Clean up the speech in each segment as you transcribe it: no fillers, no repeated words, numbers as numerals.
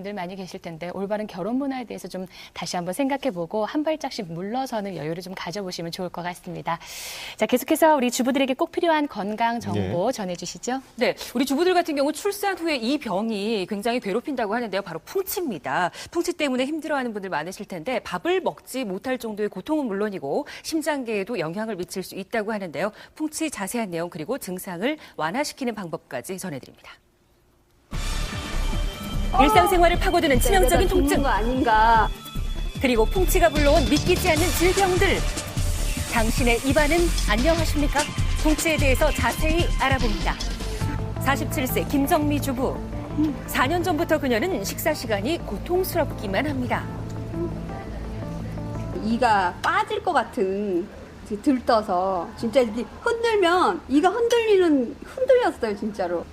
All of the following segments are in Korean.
분들 많이 계실 텐데 올바른 결혼 문화에 대해서 좀 다시 한번 생각해보고 한 발짝씩 물러서는 여유를 좀 가져보시면 좋을 것 같습니다. 자, 계속해서 우리 주부들에게 꼭 필요한 건강 정보 전해주시죠. 네, 우리 주부들 같은 경우 출산 후에 이 병이 굉장히 괴롭힌다고 하는데요. 바로 풍치입니다. 풍치 때문에 힘들어하는 분들 많으실 텐데 밥을 먹지 못할 정도의 고통은 물론이고 심장계에도 영향을 미칠 수 있다고 하는데요. 풍치 자세한 내용 그리고 증상을 완화시키는 방법까지 전해드립니다. 일상생활을 파고드는 치명적인 통증. 거 아닌가. 그리고 풍치가 불러온 믿기지 않는 질병들. 당신의 입안은 안녕하십니까? 풍치에 대해서 자세히 알아봅니다. 47세 김정미 주부. 4년 전부터 그녀는 식사 시간이 고통스럽기만 합니다. 이가 빠질 것 같은 들떠서 진짜 이렇게 흔들면 이가 흔들렸어요, 진짜로.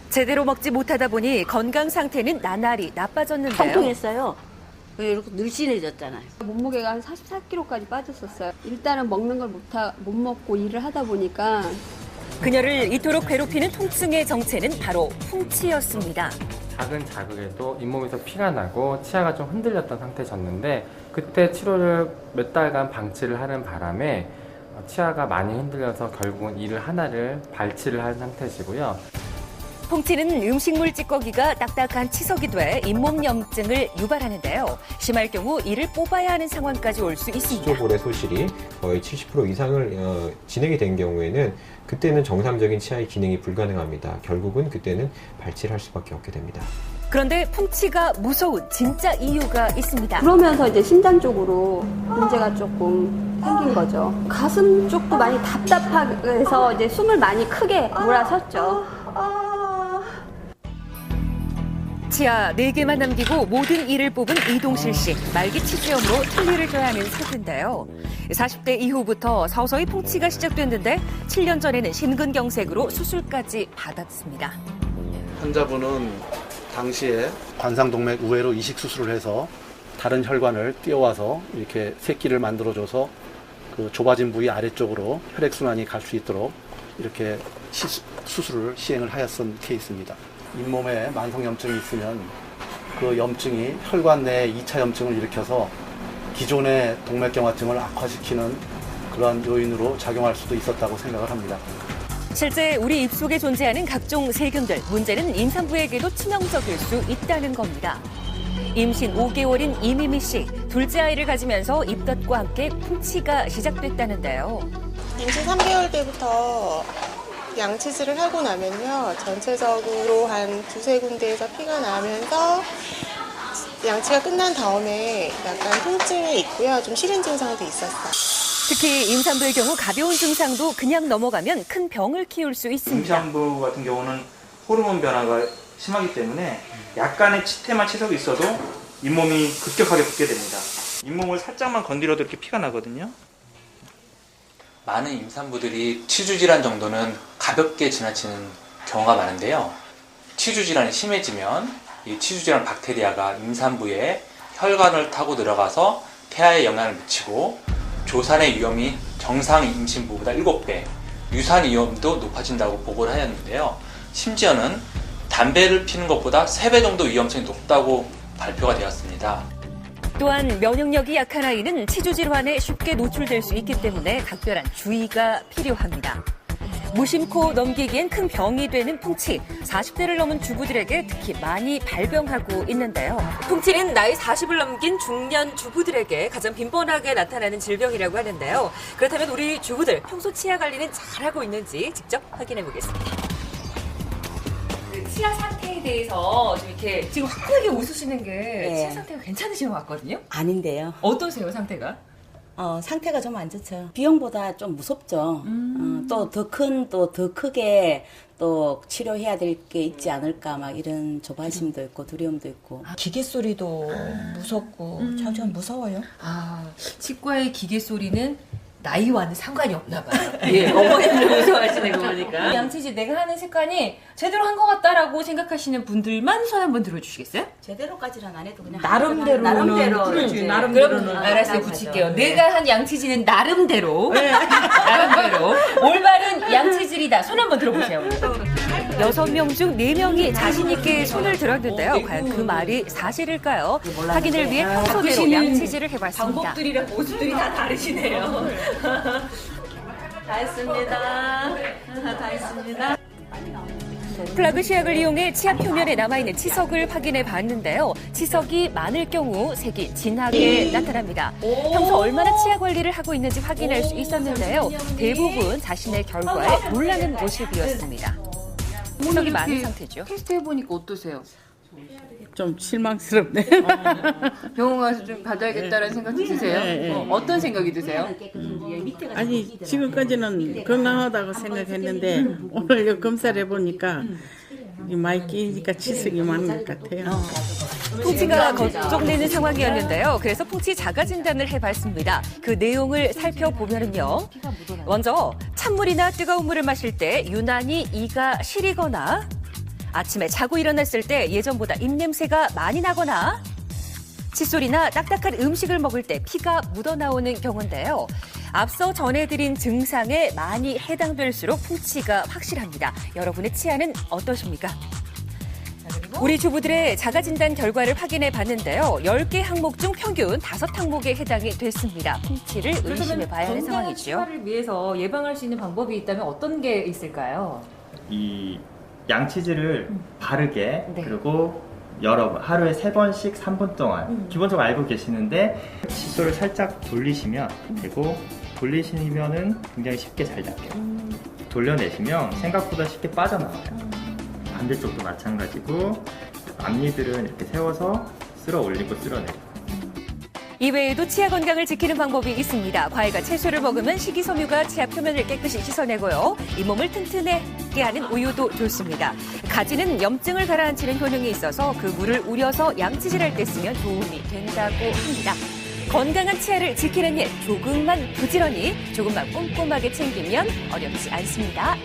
제대로 먹지 못하다 보니 건강 상태는 나날이 나빠졌는데요. 통통했어요. 이렇게 늘씬해졌잖아요. 몸무게가 한 44kg까지 빠졌었어요. 일단은 먹는 걸 못 먹고 일을 하다 보니까 그녀를 이토록 괴롭히는 통증의 정체는 바로 풍치였습니다. 작은 자극에도 잇몸에서 피가 나고 치아가 좀 흔들렸던 상태셨는데 그때 치료를 몇 달간 방치를 하는 바람에 치아가 많이 흔들려서 결국은 이를 하나를 발치를 한 상태시고요. 풍치는 음식물 찌꺼기가 딱딱한 치석이 돼 잇몸 염증을 유발하는데요. 심할 경우 이를 뽑아야 하는 상황까지 올 수 있습니다. 치조골의 소실이 거의 70% 이상을 진행이 된 경우에는 그때는 정상적인 치아의 기능이 불가능합니다. 결국은 그때는 발치를 할 수밖에 없게 됩니다. 그런데 풍치가 무서운 진짜 이유가 있습니다. 그러면서 이제 심장 쪽으로 문제가 조금 생긴 거죠. 가슴 쪽도 많이 답답해서 이제 숨을 많이 크게 몰아섰죠. 치아 4개만 남기고 모든 이를 뽑은 이동실 씨. 말기 치주염으로 틀니를 껴야 하는 상태인데요. 40대 이후부터 서서히 풍치가 시작됐는데 7년 전에는 심근경색으로 수술까지 받았습니다. 환자분은 당시에 관상동맥 우회로 이식 수술을 해서 다른 혈관을 띄워와서 이렇게 새끼를 만들어줘서 그 좁아진 부위 아래쪽으로 혈액순환이 갈 수 있도록 이렇게 수술을 시행을 하였던 케이스입니다. 잇몸에 만성염증이 있으면 그 염증이 혈관 내에 2차 염증을 일으켜서 기존의 동맥경화증을 악화시키는 그런 요인으로 작용할 수도 있었다고 생각을 합니다. 실제 우리 입속에 존재하는 각종 세균들, 문제는 임산부에게도 치명적일 수 있다는 겁니다. 임신 5개월인 이미미 씨, 둘째 아이를 가지면서 입덧과 함께 풍치가 시작됐다는데요. 임신 3개월 때부터 양치질을 하고 나면요, 전체적으로 한 두세 군데에서 피가 나면서 양치가 끝난 다음에 약간 통증이 있고요, 좀 시린 증상도 있었어요. 특히 임산부의 경우 가벼운 증상도 그냥 넘어가면 큰 병을 키울 수 있습니다. 임산부 같은 경우는 호르몬 변화가 심하기 때문에 약간의 치태만 치석이 있어도 잇몸이 급격하게 붓게 됩니다. 잇몸을 살짝만 건드려도 이렇게 피가 나거든요. 많은 임산부들이 치주질환 정도는 가볍게 지나치는 경우가 많은데요. 치주질환이 심해지면 이 치주질환 박테리아가 임산부의 혈관을 타고 들어가서 태아에 영향을 미치고 조산의 위험이 정상 임신부보다 7배, 유산 위험도 높아진다고 보고를 하였는데요. 심지어는 담배를 피는 것보다 3배 정도 위험성이 높다고 발표가 되었습니다. 또한 면역력이 약한 아이는 치주질환에 쉽게 노출될 수 있기 때문에 각별한 주의가 필요합니다. 무심코 넘기기엔 큰 병이 되는 풍치, 40대를 넘은 주부들에게 특히 많이 발병하고 있는데요. 풍치는 나이 40을 넘긴 중년 주부들에게 가장 빈번하게 나타나는 질병이라고 하는데요. 그렇다면 우리 주부들 평소 치아 관리는 잘하고 있는지 직접 확인해 보겠습니다. 치아 상태에 대해서 좀 이렇게 지금 화끈하게 웃으시는 게 치아 상태가 괜찮으신 것 같거든요? 아닌데요. 어떠세요, 상태가? 상태가 좀 안 좋죠. 비용보다 좀 무섭죠. 또 더 더 크게 또 치료해야 될 게 있지 않을까 막 이런 조바심도 있고 두려움도 있고. 기계 소리도 무섭고 참 무서워요. 치과의 기계 소리는 나이와는 상관이 없나 봐요. 예, 어머님들 무서워하시는 거 보니까. 양치질 내가 하는 습관이 제대로 한 것 같다라고 생각하시는 분들만 손 한번 들어주시겠어요? 제대로까지는 안 해도 그냥 나름대로 그렇지. 나름대로는 그럼 알았어요, 붙일게요. 내가 한 양치질은 나름대로 나름대로 올바른 양치질이다. 손 한번 들어보세요. 6명 중 4명이 자신 있게 손을 들었는데요. 과연 그 말이 사실일까요? 확인을 위해 평소대로 양치질을 해봤습니다. 방법들이랑 모습들이 다 다르시네요. 다 했습니다. 다 했습니다. 플라그 시약을 이용해 치아 표면에 남아있는 치석을 확인해 봤는데요. 치석이 많을 경우 색이 진하게 나타납니다. 평소 얼마나 치아 관리를 하고 있는지 확인할 수 있었는데요. 대부분 자신의 결과에 놀라는 모습이었습니다. 치석이 많은 상태죠. 테스트해보니까 어떠세요? 좀 실망스럽네요. 병원 가서 좀 받아야겠다는 생각이 드세요? 네. 어떤 생각이 드세요? 아니 지금까지는 건강하다고 생각했는데 오늘 검사를 해보니까 많이 끼니까 치석이 많은 것 같아요. 풍치가 걱정되는 상황이었는데요. 그래서 풍치 자가 진단을 해봤습니다. 그 내용을 살펴보면요. 먼저 찬물이나 뜨거운 물을 마실 때 유난히 이가 시리거나 아침에 자고 일어났을 때 예전보다 입냄새가 많이 나거나 칫솔이나 딱딱한 음식을 먹을 때 피가 묻어나오는 경우인데요. 앞서 전해드린 증상에 많이 해당될수록 풍치가 확실합니다. 여러분의 치아는 어떠십니까? 우리 주부들의 자가진단 결과를 확인해 봤는데요. 10개 항목 중 평균 5항목에 해당이 됐습니다. 풍치를 의심해 봐야 하는 상황이죠. 치아를 위해서 예방할 수 있는 방법이 있다면 어떤 게 있을까요? 이 양치질을 바르게 네. 그리고 여러 번, 하루에 3번씩 3분 동안 기본적으로 알고 계시는데 칫솔을 살짝 돌리시면 되고 돌리시면은 굉장히 쉽게 잘 잡혀요. 돌려내시면 생각보다 쉽게 빠져나와요. 반대쪽도 마찬가지고 앞니들은 이렇게 세워서 쓸어 올리고 쓸어내리고 이외에도 치아 건강을 지키는 방법이 있습니다. 과일과 채소를 먹으면 식이섬유가 치아 표면을 깨끗이 씻어내고요. 잇몸을 튼튼하게 하는 우유도 좋습니다. 가지는 염증을 가라앉히는 효능이 있어서 그 물을 우려서 양치질할 때 쓰면 도움이 된다고 합니다. 건강한 치아를 지키는 일, 조금만 부지런히, 조금만 꼼꼼하게 챙기면 어렵지 않습니다.